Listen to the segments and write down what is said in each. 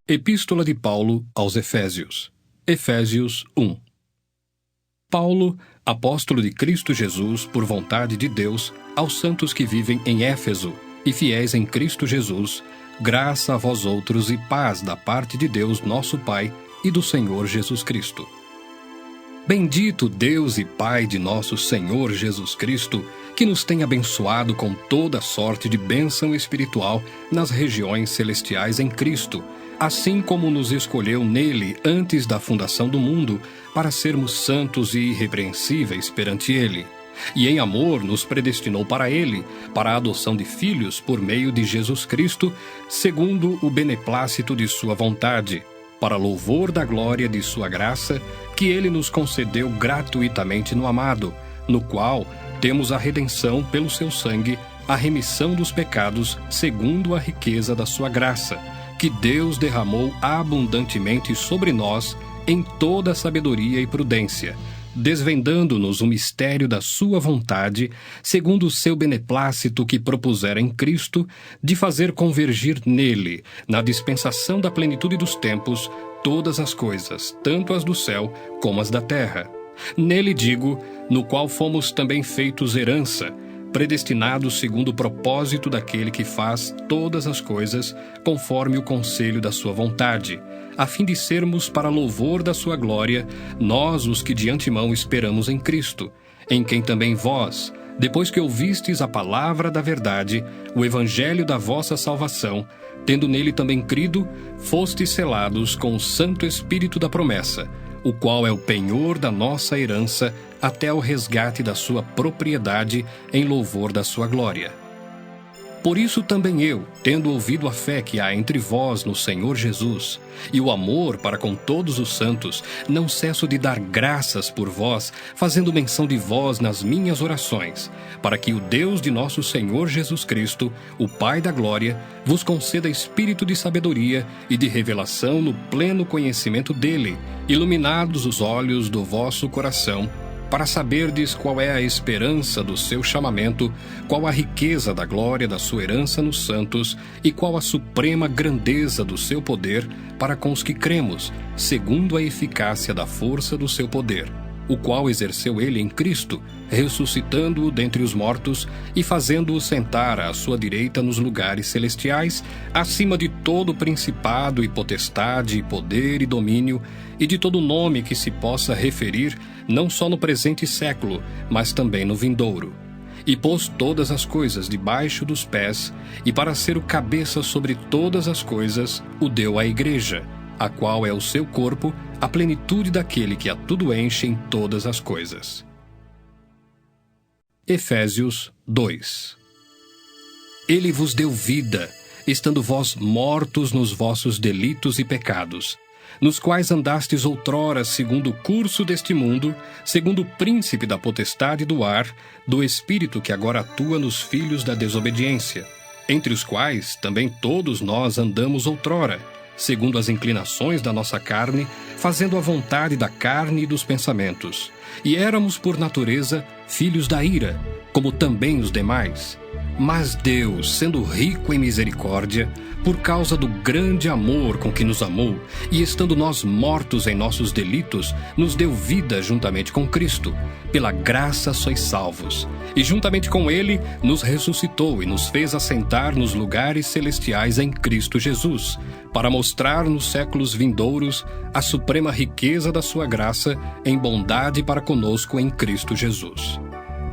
Epístola de Paulo aos Efésios. Efésios 1. Paulo, apóstolo de Cristo Jesus, por vontade de Deus, aos santos que vivem em Éfeso e fiéis em Cristo Jesus, graça a vós outros e paz da parte de Deus nosso Pai e do Senhor Jesus Cristo. Bendito Deus e Pai de nosso Senhor Jesus Cristo, que nos tem abençoado com toda sorte de bênção espiritual nas regiões celestiais em Cristo, assim como nos escolheu nele antes da fundação do mundo, para sermos santos e irrepreensíveis perante ele. E em amor nos predestinou para ele, para a adoção de filhos por meio de Jesus Cristo, segundo o beneplácito de sua vontade, para louvor da glória de sua graça, que ele nos concedeu gratuitamente no amado, no qual temos a redenção pelo seu sangue, a remissão dos pecados, segundo a riqueza da sua graça, que Deus derramou abundantemente sobre nós em toda sabedoria e prudência, desvendando-nos o mistério da sua vontade, segundo o seu beneplácito que propusera em Cristo, de fazer convergir nele, na dispensação da plenitude dos tempos, todas as coisas, tanto as do céu como as da terra. Nele digo, no qual fomos também feitos herança, predestinados segundo o propósito daquele que faz todas as coisas, conforme o conselho da sua vontade, a fim de sermos para louvor da sua glória, nós os que de antemão esperamos em Cristo, em quem também vós, depois que ouvistes a palavra da verdade, o evangelho da vossa salvação, tendo nele também crido, fostes selados com o Santo Espírito da promessa, o qual é o penhor da nossa herança até o resgate da sua propriedade em louvor da sua glória. Por isso também eu, tendo ouvido a fé que há entre vós no Senhor Jesus, e o amor para com todos os santos, não cesso de dar graças por vós, fazendo menção de vós nas minhas orações, para que o Deus de nosso Senhor Jesus Cristo, o Pai da glória, vos conceda espírito de sabedoria e de revelação no pleno conhecimento dele, iluminados os olhos do vosso coração, para saberdes qual é a esperança do seu chamamento, qual a riqueza da glória da sua herança nos santos, e qual a suprema grandeza do seu poder para com os que cremos, segundo a eficácia da força do seu poder, o qual exerceu ele em Cristo, ressuscitando-o dentre os mortos e fazendo-o sentar à sua direita nos lugares celestiais, acima de todo principado e potestade, e poder e domínio, e de todo nome que se possa referir, não só no presente século, mas também no vindouro. E pôs todas as coisas debaixo dos pés, e para ser o cabeça sobre todas as coisas, o deu à igreja, a qual é o seu corpo, a plenitude daquele que a tudo enche em todas as coisas. Efésios 2. Ele vos deu vida, estando vós mortos nos vossos delitos e pecados, nos quais andastes outrora segundo o curso deste mundo, segundo o príncipe da potestade do ar, do espírito que agora atua nos filhos da desobediência, entre os quais também todos nós andamos outrora, segundo as inclinações da nossa carne, fazendo a vontade da carne e dos pensamentos. E éramos por natureza filhos da ira, como também os demais. Mas Deus, sendo rico em misericórdia, por causa do grande amor com que nos amou, e estando nós mortos em nossos delitos, nos deu vida juntamente com Cristo. Pela graça sois salvos. E juntamente com ele nos ressuscitou e nos fez assentar nos lugares celestiais em Cristo Jesus, para mostrar nos séculos vindouros a suprema riqueza da sua graça em bondade para conosco em Cristo Jesus.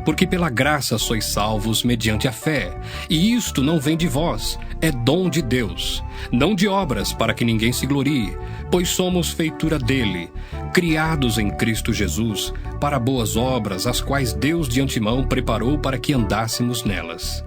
Porque pela graça sois salvos mediante a fé, e isto não vem de vós, é dom de Deus, não de obras para que ninguém se glorie, pois somos feitura dele, criados em Cristo Jesus, para boas obras, as quais Deus de antemão preparou para que andássemos nelas.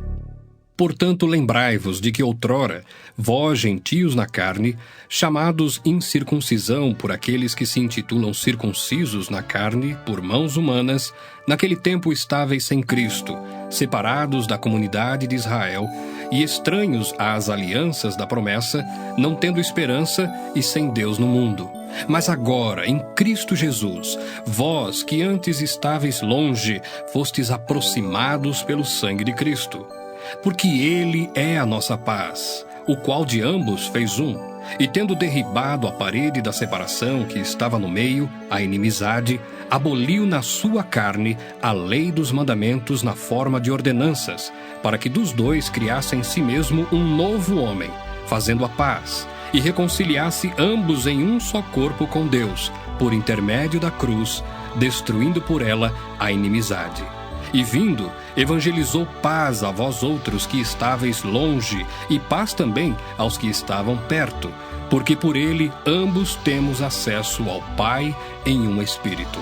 Portanto, lembrai-vos de que outrora, vós, gentios na carne, chamados incircuncisão por aqueles que se intitulam circuncisos na carne, por mãos humanas, naquele tempo estáveis sem Cristo, separados da comunidade de Israel, e estranhos às alianças da promessa, não tendo esperança e sem Deus no mundo. Mas agora, em Cristo Jesus, vós que antes estáveis longe, fostes aproximados pelo sangue de Cristo. Porque ele é a nossa paz, o qual de ambos fez um, E tendo derribado a parede da separação que estava no meio, a inimizade, aboliu na sua carne a lei dos mandamentos na forma de ordenanças, para que dos dois criasse em si mesmo um novo homem, fazendo a paz, e reconciliasse ambos em um só corpo com Deus, por intermédio da cruz, destruindo por ela a inimizade. E vindo, evangelizou paz a vós outros que estáveis longe, e paz também aos que estavam perto, porque por ele ambos temos acesso ao Pai em um Espírito.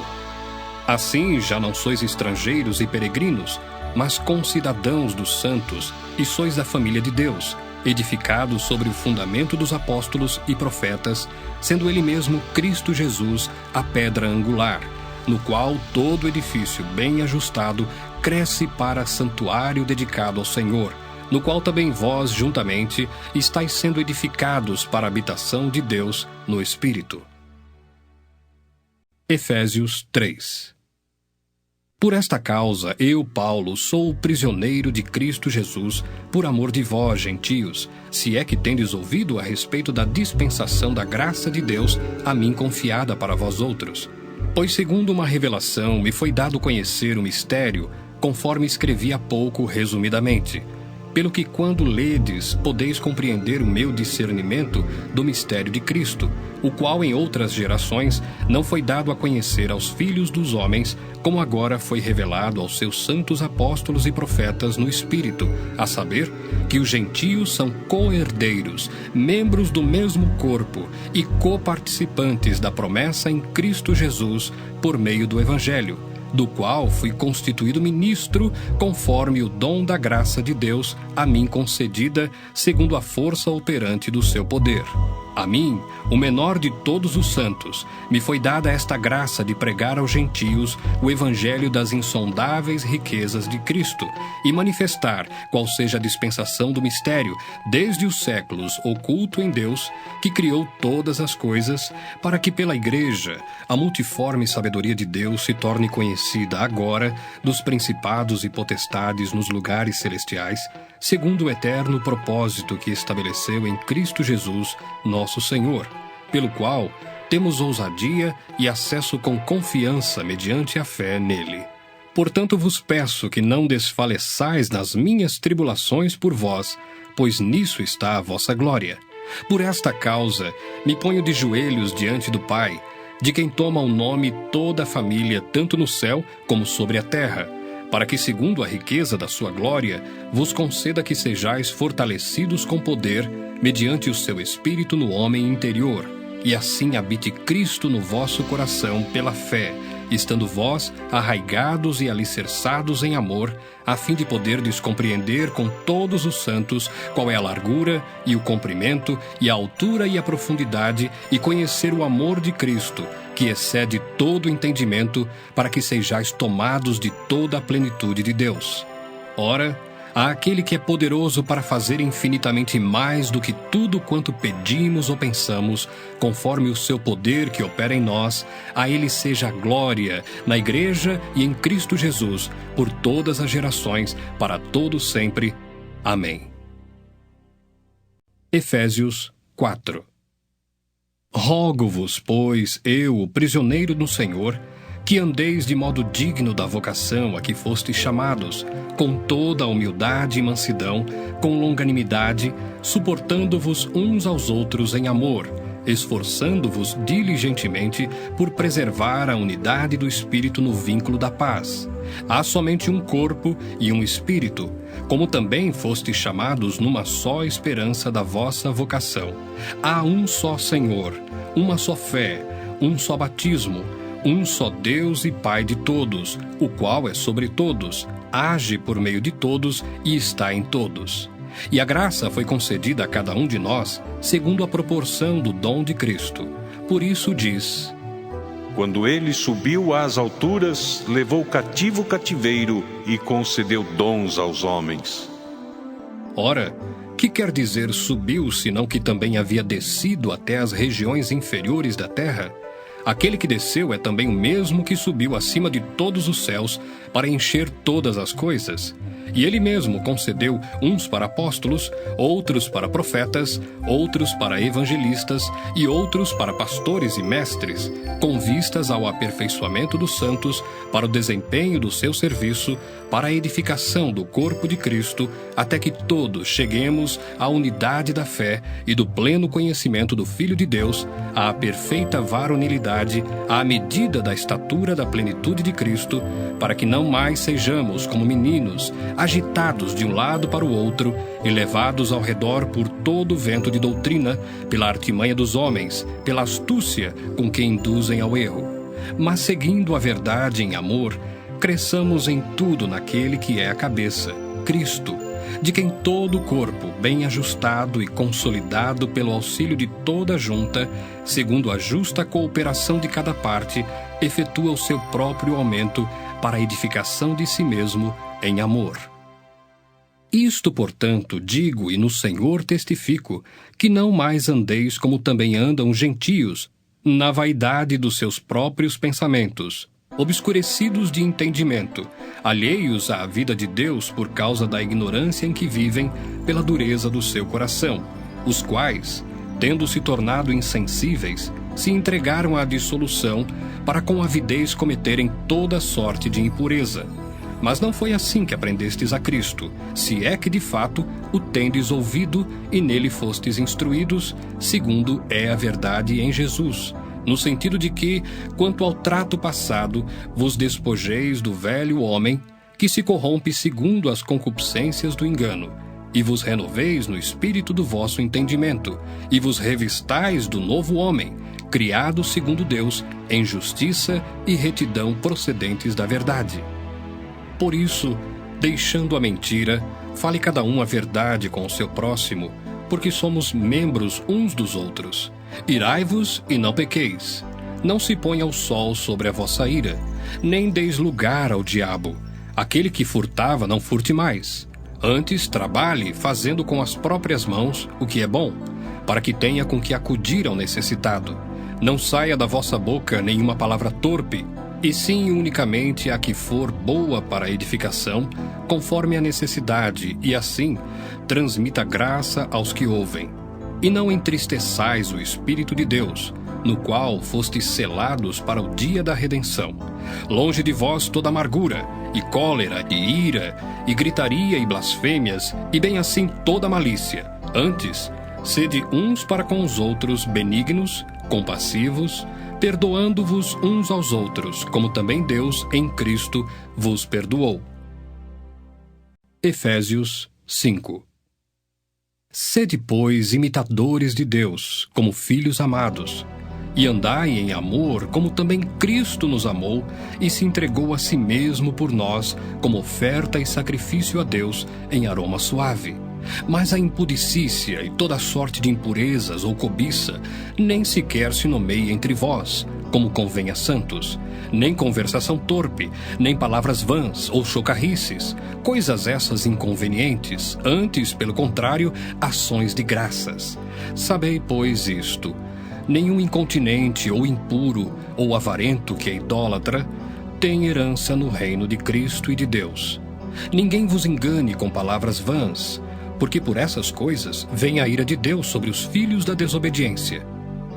Assim já não sois estrangeiros e peregrinos, mas concidadãos dos santos, e sois da família de Deus, edificados sobre o fundamento dos apóstolos e profetas, sendo ele mesmo Cristo Jesus a pedra angular, no qual todo edifício bem ajustado cresce para santuário dedicado ao Senhor, no qual também vós, juntamente, estáis sendo edificados para a habitação de Deus no Espírito. Efésios 3. Por esta causa, eu, Paulo, sou o prisioneiro de Cristo Jesus, por amor de vós, gentios, se é que tendes ouvido a respeito da dispensação da graça de Deus a mim confiada para vós outros. Pois segundo uma revelação me foi dado conhecer o mistério, conforme escrevi há pouco resumidamente. Pelo que quando ledes, podeis compreender o meu discernimento do mistério de Cristo, o qual em outras gerações não foi dado a conhecer aos filhos dos homens, como agora foi revelado aos seus santos apóstolos e profetas no Espírito, a saber, que os gentios são co-herdeiros, membros do mesmo corpo e coparticipantes da promessa em Cristo Jesus por meio do Evangelho, do qual fui constituído ministro conforme o dom da graça de Deus a mim concedida, segundo a força operante do seu poder. A mim, o menor de todos os santos, me foi dada esta graça de pregar aos gentios o evangelho das insondáveis riquezas de Cristo e manifestar qual seja a dispensação do mistério, desde os séculos oculto em Deus, que criou todas as coisas, para que pela Igreja a multiforme sabedoria de Deus se torne conhecida agora dos principados e potestades nos lugares celestiais, segundo o eterno propósito que estabeleceu em Cristo Jesus, nosso Senhor, pelo qual temos ousadia e acesso com confiança mediante a fé nele. Portanto vos peço que não desfaleçais nas minhas tribulações por vós, pois nisso está a vossa glória. Por esta causa me ponho de joelhos diante do Pai, de quem toma o nome toda a família, tanto no céu como sobre a terra, para que, segundo a riqueza da sua glória, vos conceda que sejais fortalecidos com poder, mediante o seu Espírito no homem interior, e assim habite Cristo no vosso coração pela fé, estando vós arraigados e alicerçados em amor, a fim de poderdes compreender com todos os santos qual é a largura e o comprimento e a altura e a profundidade, e conhecer o amor de Cristo, que excede todo entendimento, para que sejais tomados de toda a plenitude de Deus. Ora, àquele que é poderoso para fazer infinitamente mais do que tudo quanto pedimos ou pensamos, conforme o seu poder que opera em nós, a ele seja a glória, na Igreja e em Cristo Jesus, por todas as gerações, para todos sempre. Amém. Efésios 4. Rogo-vos, pois, eu, o prisioneiro no Senhor, que andeis de modo digno da vocação a que fostes chamados, com toda a humildade e mansidão, com longanimidade, suportando-vos uns aos outros em amor, esforçando-vos diligentemente por preservar a unidade do Espírito no vínculo da paz. Há somente um corpo e um Espírito, como também fostes chamados numa só esperança da vossa vocação. Há um só Senhor, uma só fé, um só batismo, um só Deus e Pai de todos, o qual é sobre todos, age por meio de todos e está em todos. E a graça foi concedida a cada um de nós, segundo a proporção do dom de Cristo. Por isso diz: quando ele subiu às alturas, levou cativo o cativeiro e concedeu dons aos homens. Ora, que quer dizer subiu, senão que também havia descido até as regiões inferiores da terra? Aquele que desceu é também o mesmo que subiu acima de todos os céus para encher todas as coisas. E ele mesmo concedeu uns para apóstolos, outros para profetas, outros para evangelistas e outros para pastores e mestres, com vistas ao aperfeiçoamento dos santos, para o desempenho do seu serviço, para a edificação do corpo de Cristo, até que todos cheguemos à unidade da fé e do pleno conhecimento do Filho de Deus, à perfeita varonilidade, à medida da estatura da plenitude de Cristo, para que não mais sejamos como meninos, agitados de um lado para o outro e levados ao redor por todo o vento de doutrina, pela artimanha dos homens, pela astúcia com que induzem ao erro. Mas seguindo a verdade em amor, cresçamos em tudo naquele que é a cabeça, Cristo, de quem todo o corpo, bem ajustado e consolidado pelo auxílio de toda a junta, segundo a justa cooperação de cada parte, efetua o seu próprio aumento para a edificação de si mesmo em amor. Isto, portanto, digo e no Senhor testifico, que não mais andeis como também andam os gentios, na vaidade dos seus próprios pensamentos, obscurecidos de entendimento, alheios à vida de Deus por causa da ignorância em que vivem pela dureza do seu coração, os quais, tendo se tornado insensíveis, se entregaram à dissolução para com avidez cometerem toda sorte de impureza. Mas não foi assim que aprendestes a Cristo, se é que de fato o tendes ouvido e nele fostes instruídos, segundo é a verdade em Jesus, no sentido de que, quanto ao trato passado, vos despojeis do velho homem, que se corrompe segundo as concupiscências do engano, e vos renoveis no espírito do vosso entendimento, e vos revistais do novo homem, criado segundo Deus, em justiça e retidão procedentes da verdade. Por isso, deixando a mentira, fale cada um a verdade com o seu próximo, porque somos membros uns dos outros. Irai-vos e não pequeis. Não se ponha o sol sobre a vossa ira, nem deis lugar ao diabo. Aquele que furtava, não furte mais. Antes, trabalhe, fazendo com as próprias mãos o que é bom, para que tenha com que acudir ao necessitado. Não saia da vossa boca nenhuma palavra torpe, e sim unicamente a que for boa para a edificação, conforme a necessidade, e assim transmita graça aos que ouvem. E não entristeçais o Espírito de Deus, no qual fostes selados para o dia da redenção. Longe de vós toda amargura, e cólera, e ira, e gritaria, e blasfêmias, e bem assim toda malícia. Antes, sede uns para com os outros benignos, compassivos, perdoando-vos uns aos outros, como também Deus, em Cristo, vos perdoou. Efésios 5. Sede, pois, imitadores de Deus, como filhos amados, e andai em amor, como também Cristo nos amou e se entregou a si mesmo por nós, como oferta e sacrifício a Deus em aroma suave. Mas a impudicícia e toda sorte de impurezas ou cobiça nem sequer se nomeia entre vós, como convém a santos, nem conversação torpe, nem palavras vãs ou chocarrices, coisas essas inconvenientes, antes, pelo contrário, ações de graças. Sabei, pois, isto: nenhum incontinente ou impuro ou avarento que é idólatra tem herança no reino de Cristo e de Deus. Ninguém vos engane com palavras vãs, porque por essas coisas vem a ira de Deus sobre os filhos da desobediência.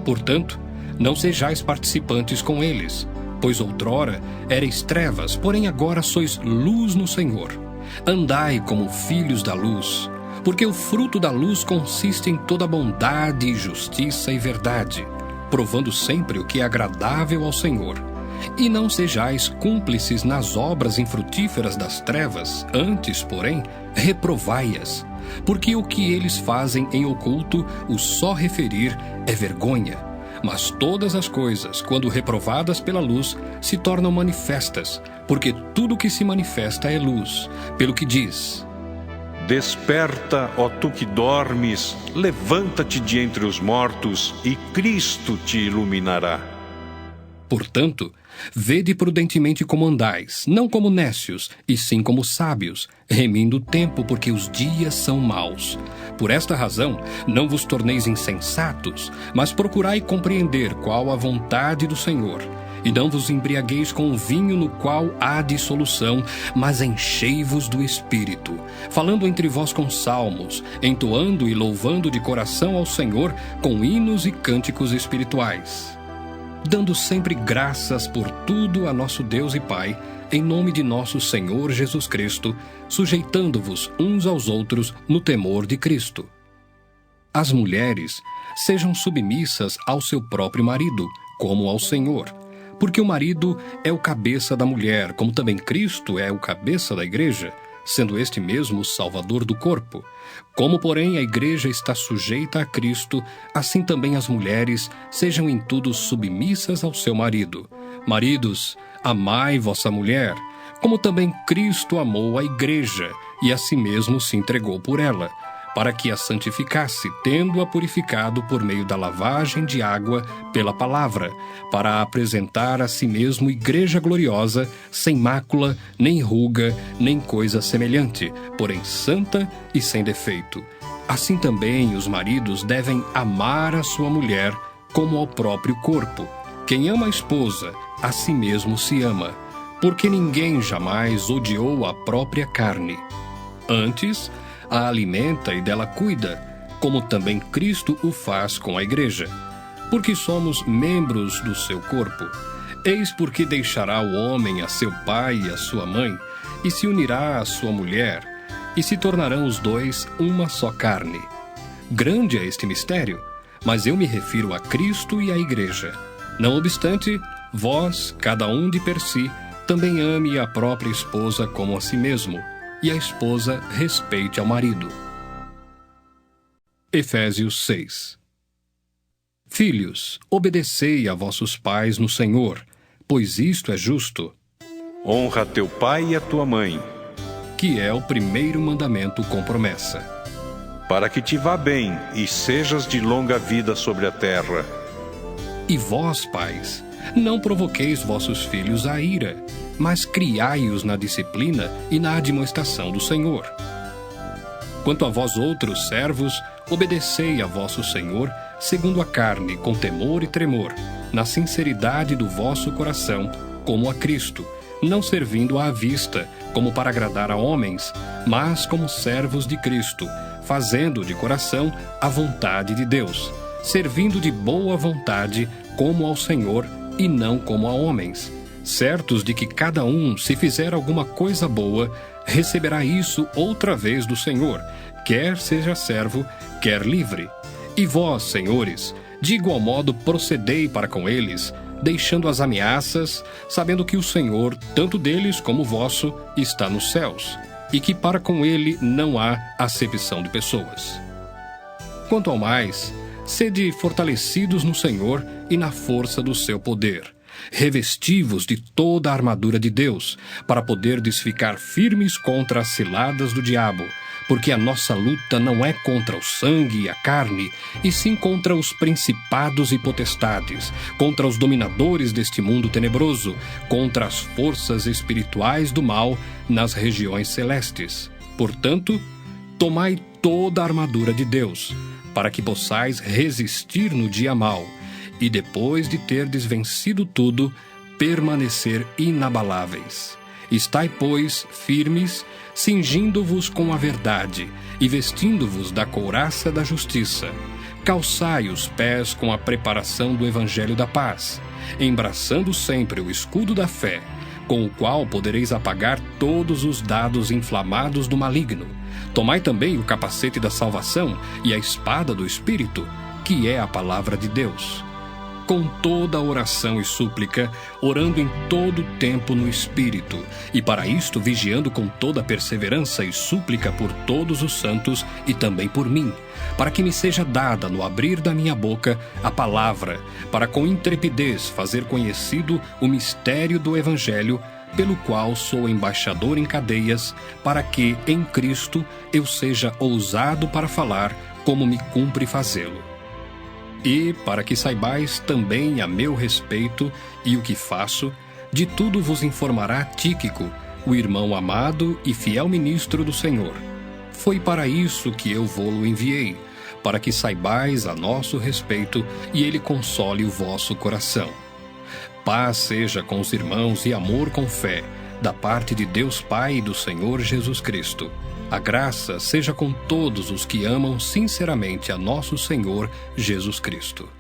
Portanto, não sejais participantes com eles, pois outrora erais trevas, porém agora sois luz no Senhor. Andai como filhos da luz, porque o fruto da luz consiste em toda bondade, justiça e verdade, provando sempre o que é agradável ao Senhor. E não sejais cúmplices nas obras infrutíferas das trevas, antes, porém, reprovai-as, porque o que eles fazem em oculto, o só referir é vergonha. Mas todas as coisas, quando reprovadas pela luz, se tornam manifestas, porque tudo que se manifesta é luz, pelo que diz: Desperta, ó tu que dormes, levanta-te de entre os mortos, e Cristo te iluminará. Portanto, vede prudentemente como andais, não como nécios, e sim como sábios, remindo o tempo, porque os dias são maus. Por esta razão, não vos torneis insensatos, mas procurai compreender qual a vontade do Senhor. E não vos embriagueis com o vinho no qual há dissolução, mas enchei-vos do Espírito, falando entre vós com salmos, entoando e louvando de coração ao Senhor com hinos e cânticos espirituais, dando sempre graças por tudo a nosso Deus e Pai, em nome de nosso Senhor Jesus Cristo, sujeitando-vos uns aos outros no temor de Cristo. As mulheres sejam submissas ao seu próprio marido, como ao Senhor, porque o marido é o cabeça da mulher, como também Cristo é o cabeça da igreja, sendo este mesmo o Salvador do corpo. Como, porém, a igreja está sujeita a Cristo, assim também as mulheres sejam em tudo submissas ao seu marido. Maridos, amai vossa mulher, como também Cristo amou a igreja e a si mesmo se entregou por ela, para que a santificasse, tendo-a purificado por meio da lavagem de água pela palavra, para a apresentar a si mesmo igreja gloriosa, sem mácula, nem ruga, nem coisa semelhante, porém santa e sem defeito. Assim também os maridos devem amar a sua mulher como ao próprio corpo. Quem ama a esposa, a si mesmo se ama, porque ninguém jamais odiou a própria carne. Antes, a alimenta e dela cuida, como também Cristo o faz com a igreja, porque somos membros do seu corpo. Eis porque deixará o homem a seu pai e a sua mãe, e se unirá à sua mulher, e se tornarão os dois uma só carne. Grande é este mistério, mas eu me refiro a Cristo e à igreja. Não obstante, vós, cada um de per si, também ame a própria esposa como a si mesmo, e a esposa respeite ao marido. Efésios 6. Filhos, obedecei a vossos pais no Senhor, pois isto é justo. Honra teu pai e a tua mãe, que é o primeiro mandamento com promessa, para que te vá bem e sejas de longa vida sobre a terra. E vós, pais, não provoqueis vossos filhos à ira, mas criai-os na disciplina e na admoestação do Senhor. Quanto a vós outros servos, obedecei a vosso Senhor, segundo a carne, com temor e tremor, na sinceridade do vosso coração, como a Cristo, não servindo à vista, como para agradar a homens, mas como servos de Cristo, fazendo de coração a vontade de Deus, servindo de boa vontade, como ao Senhor e não como a homens, certos de que cada um, se fizer alguma coisa boa, receberá isso outra vez do Senhor, quer seja servo, quer livre. E vós, senhores, de igual modo procedei para com eles, deixando as ameaças, sabendo que o Senhor, tanto deles como vosso, está nos céus, e que para com ele não há acepção de pessoas. Quanto ao mais, sede fortalecidos no Senhor e na força do seu poder. Revesti-vos de toda a armadura de Deus, para poderdes ficar firmes contra as ciladas do diabo, porque a nossa luta não é contra o sangue e a carne, e sim contra os principados e potestades, contra os dominadores deste mundo tenebroso, contra as forças espirituais do mal nas regiões celestes. Portanto, tomai toda a armadura de Deus, para que possais resistir no dia mau, e depois de terdes vencido tudo, permanecer inabaláveis. Estai, pois, firmes, cingindo-vos com a verdade, e vestindo-vos da couraça da justiça. Calçai os pés com a preparação do evangelho da paz, embraçando sempre o escudo da fé, com o qual podereis apagar todos os dados inflamados do maligno. Tomai também o capacete da salvação e a espada do Espírito, que é a palavra de Deus. Com toda oração e súplica, orando em todo o tempo no Espírito, e para isto vigiando com toda perseverança e súplica por todos os santos e também por mim, para que me seja dada no abrir da minha boca a palavra, para com intrepidez fazer conhecido o mistério do Evangelho, pelo qual sou embaixador em cadeias, para que, em Cristo, eu seja ousado para falar, como me cumpre fazê-lo. E, para que saibais também a meu respeito e o que faço, de tudo vos informará Tíquico, o irmão amado e fiel ministro do Senhor. Foi para isso que eu vô-lo enviei, para que saibais a nosso respeito e ele console o vosso coração. Paz seja com os irmãos e amor com fé, da parte de Deus Pai e do Senhor Jesus Cristo. A graça seja com todos os que amam sinceramente a nosso Senhor Jesus Cristo.